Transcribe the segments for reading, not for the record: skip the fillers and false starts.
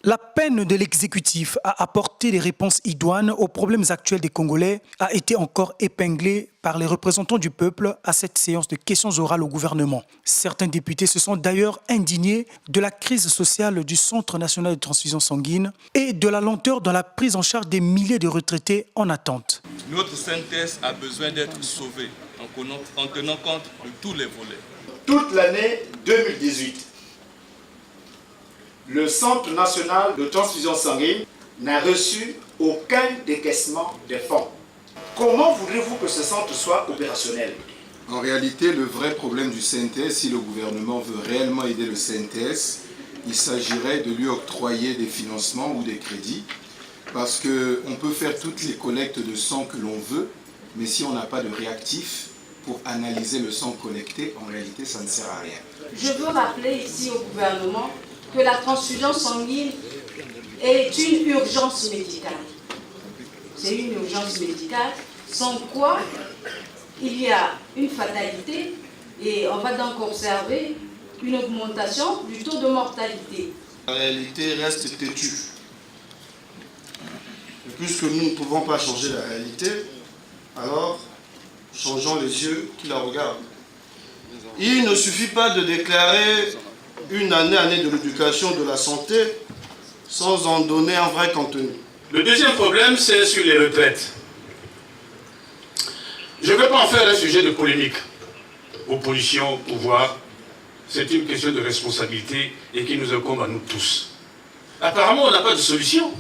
La peine de l'exécutif à apporter des réponses idoines aux problèmes actuels des Congolais a été encore épinglée par les représentants du peuple à cette séance de questions orales au gouvernement. Certains députés se sont d'ailleurs indignés de la crise sociale du Centre national de transfusion sanguine et de la lenteur dans la prise en charge des milliers de retraités en attente. Notre synthèse a besoin d'être sauvée en tenant compte de tous les volets. Toute l'année 2018, le Centre national de transfusion sanguine n'a reçu aucun décaissement de fonds. Comment voudrez-vous que ce centre soit opérationnel? En réalité, le vrai problème du CNTS, si le gouvernement veut réellement aider le CNTS, il s'agirait de lui octroyer des financements ou des crédits, parce qu'on peut faire toutes les collectes de sang que l'on veut, mais si on n'a pas de réactif pour analyser le sang collecté, en réalité, ça ne sert à rien. Je veux rappeler ici au gouvernement que la transfusion sanguine est une urgence médicale. C'est une urgence médicale, sans quoi il y a une fatalité et on va donc observer une augmentation du taux de mortalité. La réalité reste têtue. Et puisque nous ne pouvons pas changer la réalité, alors changeons les yeux qui la regardent. Il ne suffit pas de déclarer une année de l'éducation de la santé sans en donner un vrai contenu. Le deuxième problème, c'est sur les retraites. Je ne veux pas en faire un sujet de polémique. Opposition, pouvoir, c'est une question de responsabilité et qui nous incombe à nous tous. Apparemment, on n'a pas de solution.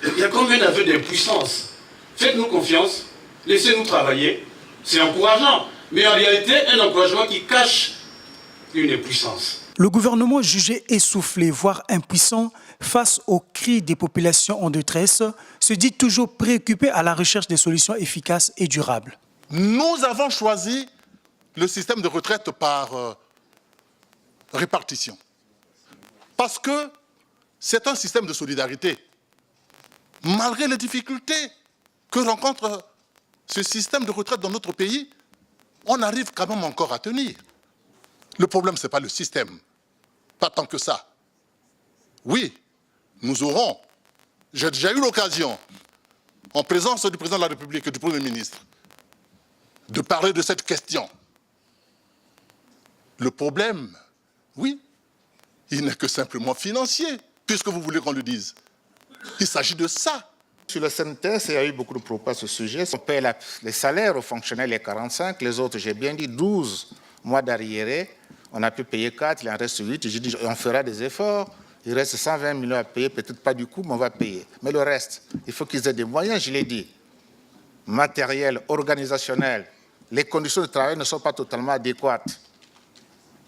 Il y a combien d'aveux d'impuissance? Faites-nous confiance, laissez-nous travailler, c'est encourageant. Mais en réalité, un encouragement qui cache une impuissance. Le gouvernement jugé essoufflé, voire impuissant, face aux cris des populations en détresse, se dit toujours préoccupé à la recherche des solutions efficaces et durables. Nous avons choisi le système de retraite par répartition. Parce que c'est un système de solidarité. Malgré les difficultés que rencontre ce système de retraite dans notre pays, on arrive quand même encore à tenir. Le problème, ce n'est pas le système, pas tant que ça. Oui, nous aurons, j'ai déjà eu l'occasion, en présence du président de la République et du Premier ministre, de parler de cette question. Le problème, oui, il n'est que simplement financier, puisque vous voulez qu'on le dise. Il s'agit de ça. Sur le CNTS, il y a eu beaucoup de propos à ce sujet. On paie les salaires aux fonctionnaires, les 45, les autres, j'ai bien dit 12 mois d'arriérés. On a pu payer 4, il en reste 8. J'ai dit on fera des efforts. Il reste 120 millions à payer, peut-être pas du coup, mais on va payer. Mais le reste, il faut qu'ils aient des moyens, je l'ai dit. Matériel, organisationnel. Les conditions de travail ne sont pas totalement adéquates.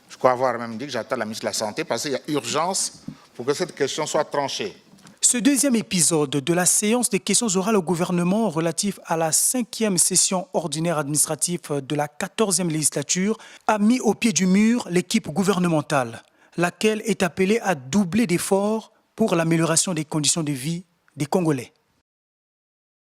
Je crois avoir même dit que j'attends la ministre de la Santé parce qu'il y a urgence pour que cette question soit tranchée. Ce deuxième épisode de la séance des questions orales au gouvernement relatif à la 5e session ordinaire administrative de la 14e législature a mis au pied du mur l'équipe gouvernementale, laquelle est appelée à doubler d'efforts pour l'amélioration des conditions de vie des Congolais.